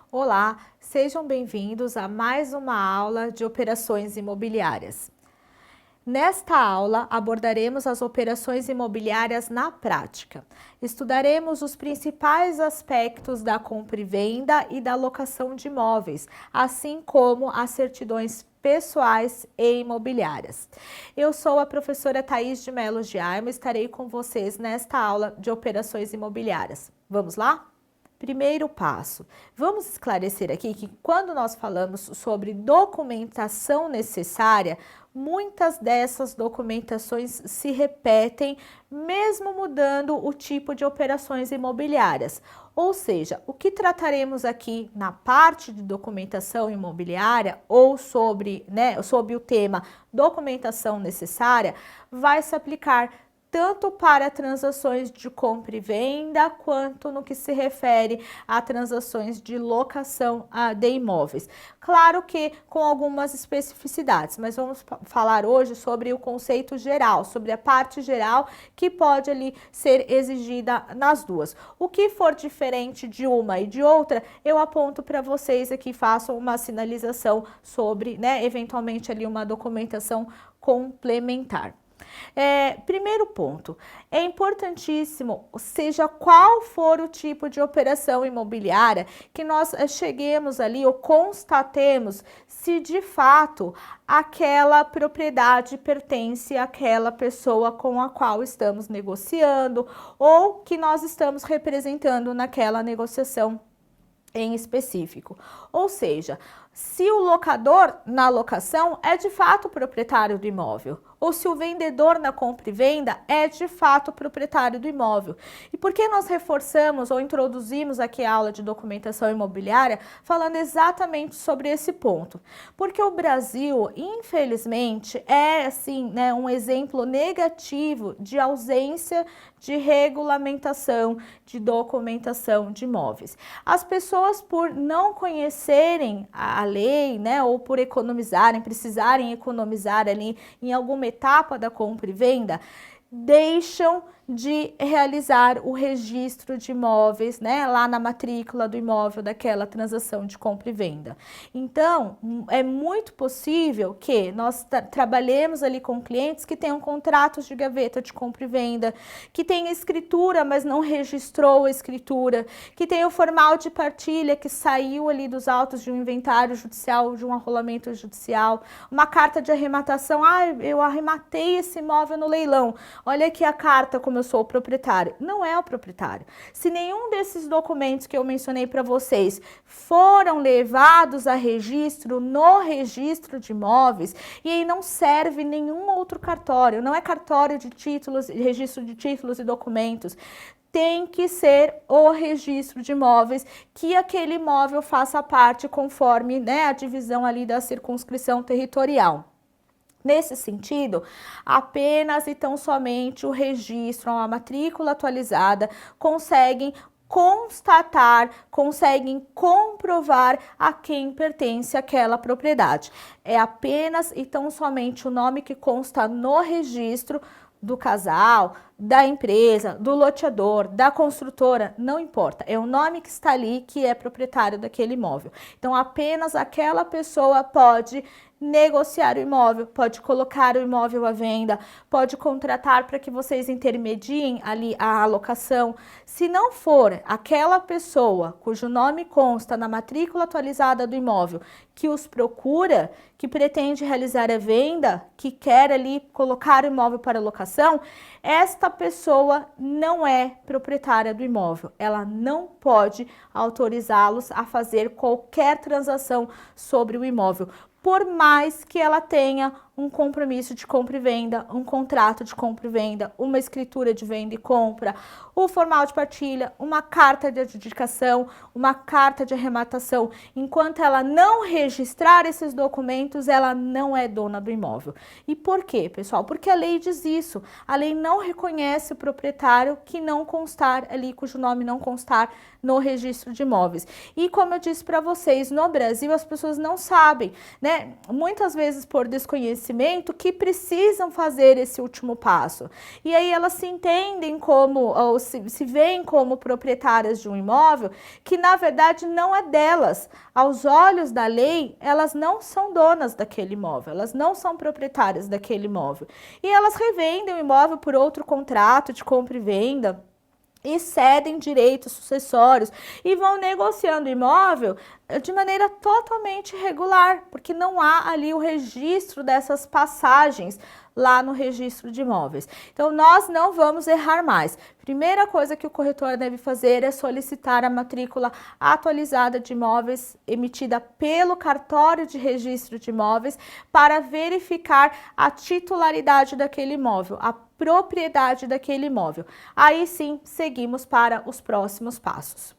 Olá, sejam bem-vindos a mais uma aula de operações imobiliárias. Nesta aula, abordaremos as operações imobiliárias na prática. Estudaremos os principais aspectos da compra e venda e da locação de imóveis, assim como as certidões pessoais e imobiliárias. Eu sou a professora Thaís de Mello de Aimo e estarei com vocês nesta aula de operações imobiliárias. Vamos lá? Primeiro passo, vamos esclarecer aqui que quando nós falamos sobre documentação necessária, muitas dessas documentações se repetem, mesmo mudando o tipo de operações imobiliárias. Ou seja, o que trataremos aqui na parte de documentação imobiliária ou sobre o tema documentação necessária, vai se aplicar tanto para transações de compra e venda, quanto no que se refere a transações de locação de imóveis. Claro que com algumas especificidades, mas vamos falar hoje sobre o conceito geral, sobre a parte geral que pode ali ser exigida nas duas. O que for diferente de uma e de outra, eu aponto para vocês aqui, façam uma sinalização sobre, eventualmente ali uma documentação complementar. Primeiro ponto, é importantíssimo, seja qual for o tipo de operação imobiliária, que nós cheguemos ali ou constatemos se de fato aquela propriedade pertence àquela pessoa com a qual estamos negociando ou que nós estamos representando naquela negociação em específico. Ou seja, se o locador na locação é de fato proprietário do imóvel, ou se o vendedor na compra e venda é de fato proprietário do imóvel. E por que nós reforçamos ou introduzimos aqui a aula de documentação imobiliária falando exatamente sobre esse ponto? Porque o Brasil, infelizmente, é assim, um exemplo negativo de ausência de regulamentação, de documentação de imóveis. As pessoas, por não conhecerem a lei, ou por economizarem, precisarem economizar ali em alguma etapa da compra e venda, deixam de realizar o registro de imóveis, lá na matrícula do imóvel daquela transação de compra e venda. Então, é muito possível que nós trabalhemos ali com clientes que tenham contratos de gaveta de compra e venda, que tenha escritura, mas não registrou a escritura, que tenha o formal de partilha que saiu ali dos autos de um inventário judicial, de um arrolamento judicial, uma carta de arrematação, eu arrematei esse imóvel no leilão, olha aqui a carta como eu sou o proprietário. Não é o proprietário. Se nenhum desses documentos que eu mencionei para vocês foram levados a registro no registro de imóveis, e aí não serve nenhum outro cartório, não é cartório de títulos, registro de títulos e documentos, tem que ser o registro de imóveis, que aquele imóvel faça parte conforme, a divisão ali da circunscrição territorial. Nesse sentido, apenas e tão somente o registro, a matrícula atualizada, conseguem constatar, conseguem comprovar a quem pertence aquela propriedade. É apenas e tão somente o nome que consta no registro do casal, da empresa, do loteador, da construtora, não importa, é o nome que está ali que é proprietário daquele imóvel. Então, apenas aquela pessoa pode negociar o imóvel, pode colocar o imóvel à venda, pode contratar para que vocês intermediem ali a alocação. Se não for aquela pessoa cujo nome consta na matrícula atualizada do imóvel que os procura, que pretende realizar a venda, que quer ali colocar o imóvel para locação, esta pessoa não é proprietária do imóvel. Ela não pode autorizá-los a fazer qualquer transação sobre o imóvel, por mais que ela tenha um compromisso de compra e venda, um contrato de compra e venda, uma escritura de venda e compra, o formal de partilha, uma carta de adjudicação, uma carta de arrematação. Enquanto ela não registrar esses documentos, ela não é dona do imóvel. E por quê, pessoal? Porque a lei diz isso. A lei não reconhece o proprietário que não constar ali, cujo nome não constar no registro de imóveis. E como eu disse para vocês, no Brasil as pessoas não sabem, Muitas vezes por desconhecimento, conhecimento que precisam fazer esse último passo. E aí elas se entendem como, ou se veem como proprietárias de um imóvel que na verdade não é delas. Aos olhos da lei, elas não são donas daquele imóvel, elas não são proprietárias daquele imóvel. E elas revendem o imóvel por outro contrato de compra e venda, e cedem direitos sucessórios e vão negociando o imóvel de maneira totalmente irregular, porque não há ali o registro dessas passagens lá no registro de imóveis. Então, nós não vamos errar mais. Primeira coisa que o corretor deve fazer é solicitar a matrícula atualizada de imóveis emitida pelo cartório de registro de imóveis para verificar a titularidade daquele imóvel, a propriedade daquele imóvel. Aí sim, seguimos para os próximos passos.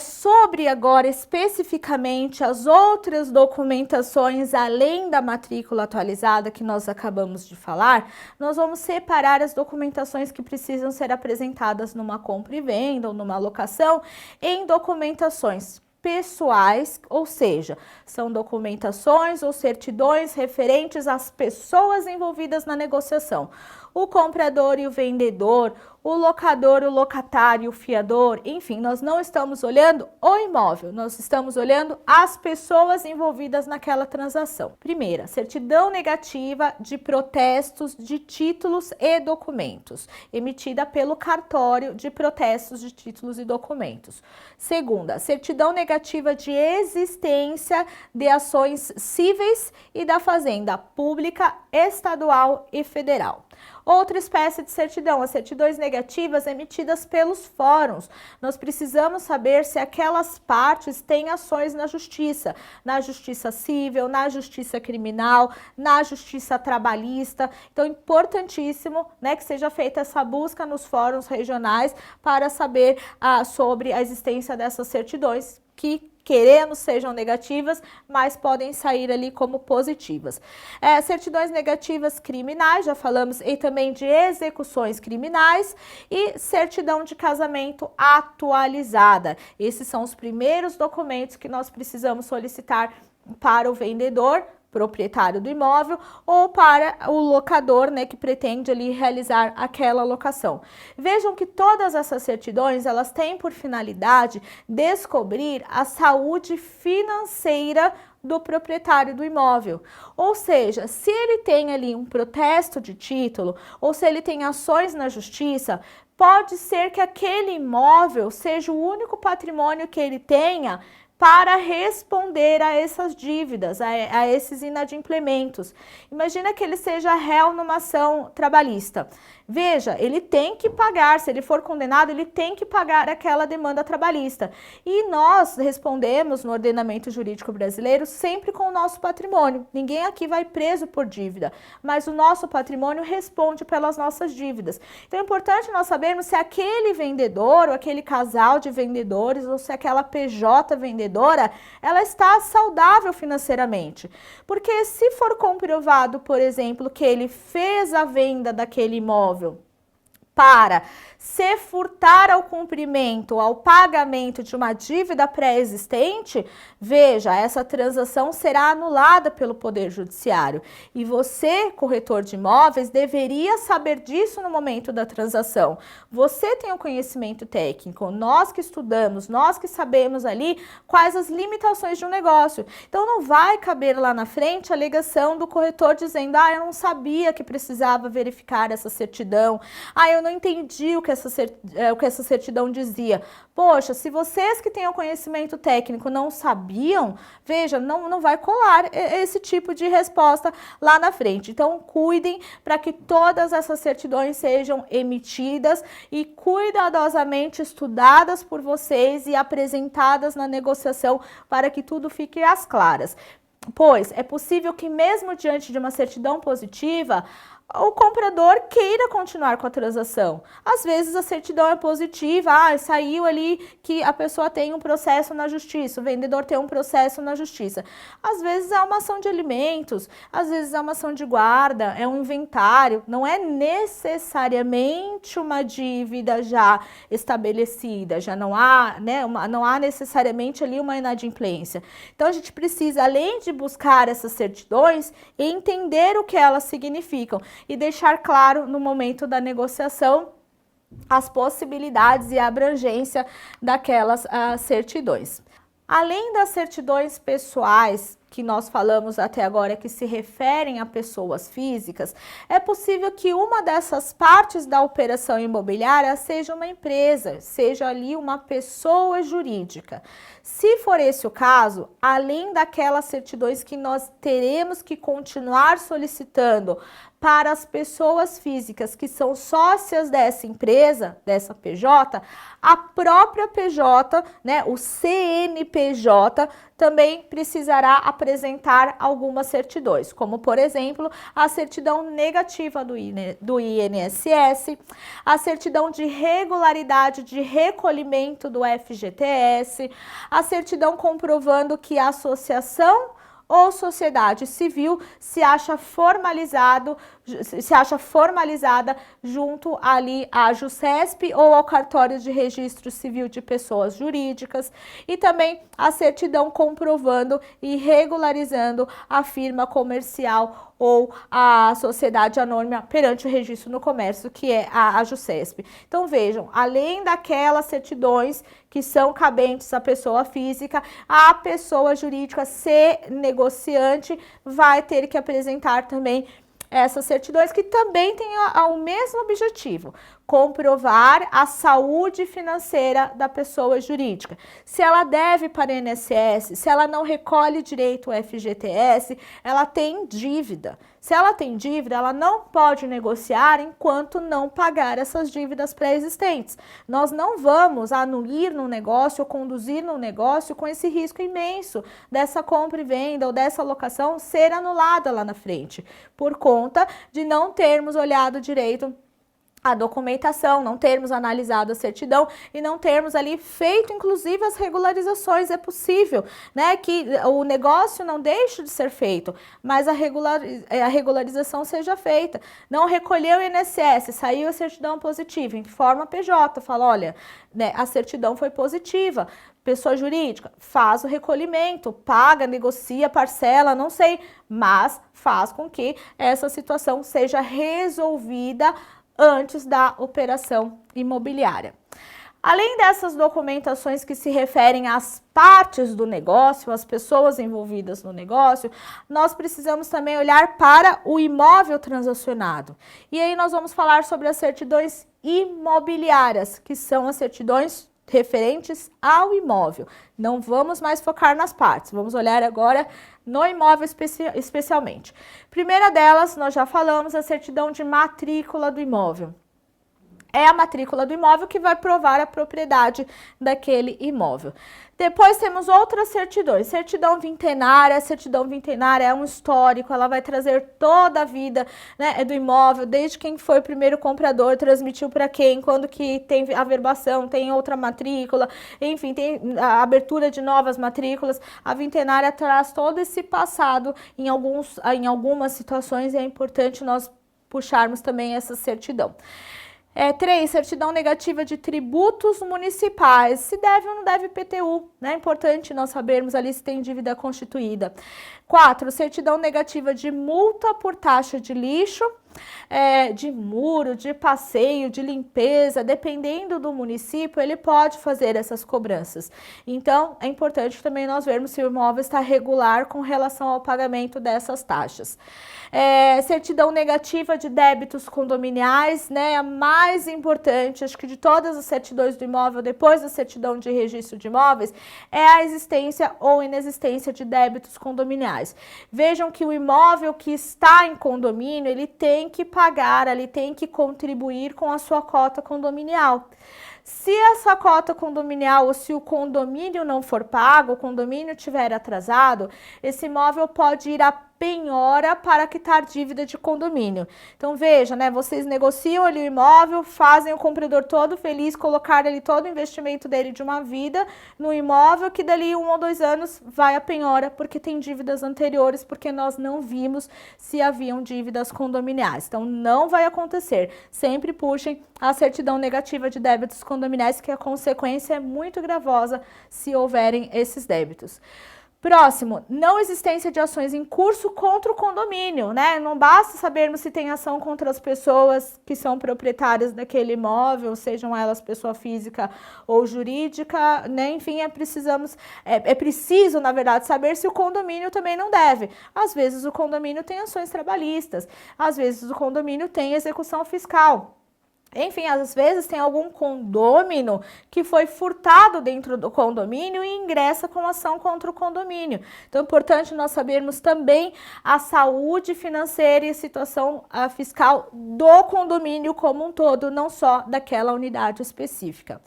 Sobre agora especificamente as outras documentações além da matrícula atualizada que nós acabamos de falar, nós vamos separar as documentações que precisam ser apresentadas numa compra e venda ou numa locação em documentações pessoais, ou seja, são documentações ou certidões referentes às pessoas envolvidas na negociação. O comprador e o vendedor, o locador, o locatário, o fiador, enfim, nós não estamos olhando o imóvel, nós estamos olhando as pessoas envolvidas naquela transação. Primeira, certidão negativa de protestos de títulos e documentos, emitida pelo cartório de protestos de títulos e documentos. Segunda, certidão negativa de existência de ações cíveis e da fazenda pública, estadual e federal. Outra espécie de certidão, as certidões negativas emitidas pelos fóruns. Nós precisamos saber se aquelas partes têm ações na justiça civil, na justiça criminal, na justiça trabalhista. Então, importantíssimo, né, que seja feita essa busca nos fóruns regionais para saber sobre a existência dessas certidões que queremos sejam negativas, mas podem sair ali como positivas. Certidões negativas criminais, já falamos, e também de execuções criminais, e certidão de casamento atualizada. Esses são os primeiros documentos que nós precisamos solicitar para o vendedor, proprietário do imóvel, ou para o locador, né, que pretende ali realizar aquela locação. Vejam que todas essas certidões, elas têm por finalidade descobrir a saúde financeira do proprietário do imóvel. Ou seja, se ele tem ali um protesto de título, ou se ele tem ações na justiça, pode ser que aquele imóvel seja o único patrimônio que ele tenha para responder a essas dívidas, a esses inadimplementos. Imagina que ele seja réu numa ação trabalhista. Veja, ele tem que pagar, se ele for condenado, ele tem que pagar aquela demanda trabalhista. E nós respondemos no ordenamento jurídico brasileiro sempre com o nosso patrimônio. Ninguém aqui vai preso por dívida, mas o nosso patrimônio responde pelas nossas dívidas. Então é importante nós sabermos se aquele vendedor, ou aquele casal de vendedores, ou se aquela PJ vendedora, ela está saudável financeiramente. Porque se for comprovado, por exemplo, que ele fez a venda daquele imóvel para se furtar ao cumprimento, ao pagamento de uma dívida pré-existente, veja, essa transação será anulada pelo Poder Judiciário. E você, corretor de imóveis, deveria saber disso no momento da transação. Você tem o conhecimento técnico, nós que estudamos, nós que sabemos ali quais as limitações de um negócio. Então, não vai caber lá na frente a alegação do corretor dizendo, eu não sabia que precisava verificar essa certidão, eu não entendi o que essa certidão dizia. Poxa, se vocês que têm o conhecimento técnico não sabiam, veja, não vai colar esse tipo de resposta lá na frente. Então, cuidem para que todas essas certidões sejam emitidas e cuidadosamente estudadas por vocês e apresentadas na negociação para que tudo fique às claras. Pois é possível que mesmo diante de uma certidão positiva, o comprador queira continuar com a transação. Às vezes a certidão é positiva, saiu ali que a pessoa tem um processo na justiça, o vendedor tem um processo na justiça. Às vezes é uma ação de alimentos, às vezes é uma ação de guarda, é um inventário, não é necessariamente uma dívida já estabelecida, já não há, né, não há necessariamente ali uma inadimplência. Então a gente precisa, além de buscar essas certidões, entender o que elas significam e deixar claro no momento da negociação as possibilidades e a abrangência daquelas certidões. Além das certidões pessoais que nós falamos até agora, que se referem a pessoas físicas, é possível que uma dessas partes da operação imobiliária seja uma empresa, seja ali uma pessoa jurídica. Se for esse o caso, além daquelas certidões que nós teremos que continuar solicitando para as pessoas físicas que são sócias dessa empresa, dessa PJ, a própria PJ, né, o CNPJ, também precisará apresentar algumas certidões, como, por exemplo, a certidão negativa do INSS, a certidão de regularidade de recolhimento do FGTS, a certidão comprovando que a associação ou sociedade civil se acha formalizada junto ali à JUSESP ou ao cartório de registro civil de pessoas jurídicas, e também a certidão comprovando e regularizando a firma comercial ou a sociedade anônima perante o registro no comércio, que é a JUSESP. Então vejam, além daquelas certidões que são cabentes à pessoa física, a pessoa jurídica, se negociante, vai ter que apresentar também essas certidões, que também têm o mesmo objetivo: comprovar a saúde financeira da pessoa jurídica. Se ela deve para o INSS, se ela não recolhe direito ao FGTS, ela tem dívida. Se ela tem dívida, ela não pode negociar enquanto não pagar essas dívidas pré-existentes. Nós não vamos anuir no negócio ou conduzir no negócio com esse risco imenso dessa compra e venda ou dessa locação ser anulada lá na frente, por conta de não termos olhado direito a documentação, não termos analisado a certidão e não termos ali feito, inclusive, as regularizações. É possível, né, que o negócio não deixe de ser feito, mas a regularização seja feita. Não recolheu o INSS, saiu a certidão positiva, informa a PJ, fala, olha, né, a certidão foi positiva. Pessoa jurídica, faz o recolhimento, paga, negocia, parcela, não sei, mas faz com que essa situação seja resolvida antes da operação imobiliária. Além dessas documentações que se referem às partes do negócio, às pessoas envolvidas no negócio, nós precisamos também olhar para o imóvel transacionado. E aí nós vamos falar sobre as certidões imobiliárias, que são as certidões referentes ao imóvel. Não vamos mais focar nas partes, vamos olhar agora no imóvel especialmente. Primeira delas, nós já falamos, a certidão de matrícula do imóvel. É a matrícula do imóvel que vai provar a propriedade daquele imóvel. Depois temos outras certidões. Certidão vintenária. A certidão vintenária é um histórico, ela vai trazer toda a vida, né, do imóvel, desde quem foi o primeiro comprador, transmitiu para quem, quando que tem averbação, tem outra matrícula, enfim, tem a abertura de novas matrículas. A vintenária traz todo esse passado em algumas situações, e é importante nós puxarmos também essa certidão. 3, certidão negativa de tributos municipais, se deve ou não deve IPTU, né? É importante nós sabermos ali se tem dívida constituída. 4, certidão negativa de multa por taxa de lixo, de muro, de passeio, de limpeza, dependendo do município, ele pode fazer essas cobranças. Então, é importante também nós vermos se o imóvel está regular com relação ao pagamento dessas taxas. Certidão negativa de débitos condominiais, né? A mais importante, acho que de todas as certidões do imóvel, depois da certidão de registro de imóveis, é a existência ou inexistência de débitos condominiais. Vejam que o imóvel que está em condomínio, ele tem que pagar, ele tem que contribuir com a sua cota condominial. Se essa cota condominial ou se o condomínio não for pago, o condomínio estiver atrasado, esse imóvel pode ir a penhora para quitar dívida de condomínio. Então veja, né, vocês negociam ali o imóvel, fazem o comprador todo feliz, colocar ali todo o investimento dele de uma vida no imóvel, que dali 1 ou 2 anos vai a penhora, porque tem dívidas anteriores, porque nós não vimos se haviam dívidas condominiais. Então não vai acontecer. Sempre puxem a certidão negativa de débitos condominiais, que a consequência é muito gravosa se houverem esses débitos. Próximo, não existência de ações em curso contra o condomínio, né? Não basta sabermos se tem ação contra as pessoas que são proprietárias daquele imóvel, sejam elas pessoa física ou jurídica, né? Enfim, é preciso, na verdade, saber se o condomínio também não deve. Às vezes o condomínio tem ações trabalhistas, às vezes o condomínio tem execução fiscal. Enfim, às vezes tem algum condômino que foi furtado dentro do condomínio e ingressa com ação contra o condomínio. Então é importante nós sabermos também a saúde financeira e a situação fiscal do condomínio como um todo, não só daquela unidade específica.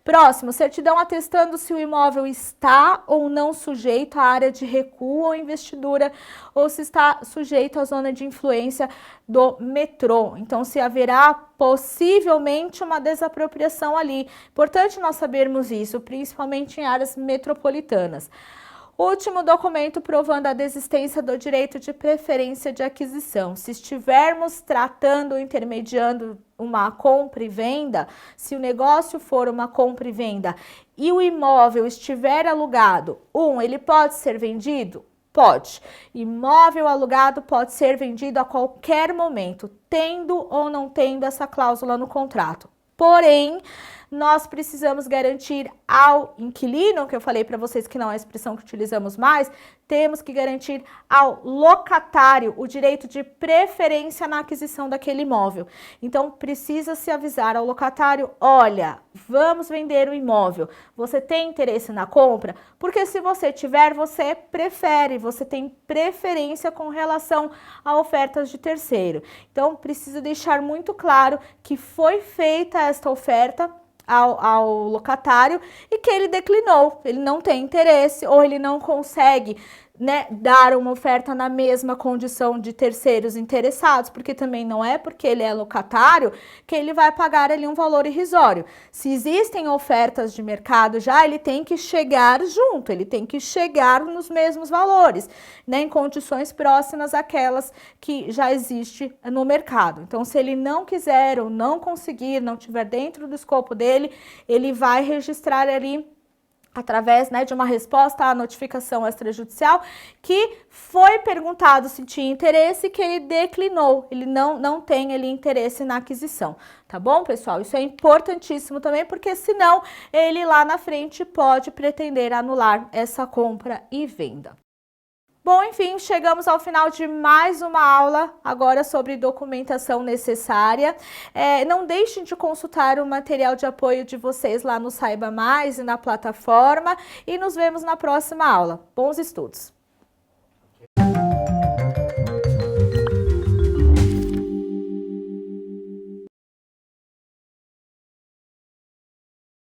Próximo, certidão atestando se o imóvel está ou não sujeito à área de recuo ou investidura, ou se está sujeito à zona de influência do metrô. Então, se haverá possivelmente uma desapropriação ali. Importante nós sabermos isso, principalmente em áreas metropolitanas. Último documento provando a desistência do direito de preferência de aquisição. Se estivermos tratando ou intermediando uma compra e venda, se o negócio for uma compra e venda e o imóvel estiver alugado, ele pode ser vendido? Pode. Imóvel alugado pode ser vendido a qualquer momento, tendo ou não tendo essa cláusula no contrato. Porém, nós precisamos garantir ao inquilino, que eu falei para vocês que não é a expressão que utilizamos mais, temos que garantir ao locatário o direito de preferência na aquisição daquele imóvel. Então, precisa se avisar ao locatário, olha, vamos vender o imóvel, você tem interesse na compra? Porque se você tiver, você prefere, você tem preferência com relação a ofertas de terceiro. Então, precisa deixar muito claro que foi feita esta oferta ao locatário e que ele declinou, ele não tem interesse ou ele não consegue, né, dar uma oferta na mesma condição de terceiros interessados, porque também não é porque ele é locatário que ele vai pagar ali um valor irrisório. Se existem ofertas de mercado já, ele tem que chegar junto, ele tem que chegar nos mesmos valores, né, em condições próximas àquelas que já existe no mercado. Então, se ele não quiser ou não conseguir, não tiver dentro do escopo dele, ele vai registrar ali através, né, de uma resposta à notificação extrajudicial, que foi perguntado se tinha interesse, que ele declinou, ele não tem ali interesse na aquisição, tá bom, pessoal? Isso é importantíssimo também, porque senão ele lá na frente pode pretender anular essa compra e venda. Bom, enfim, chegamos ao final de mais uma aula agora sobre documentação necessária. Não deixem de consultar o material de apoio de vocês lá no Saiba Mais e na plataforma. E nos vemos na próxima aula. Bons estudos!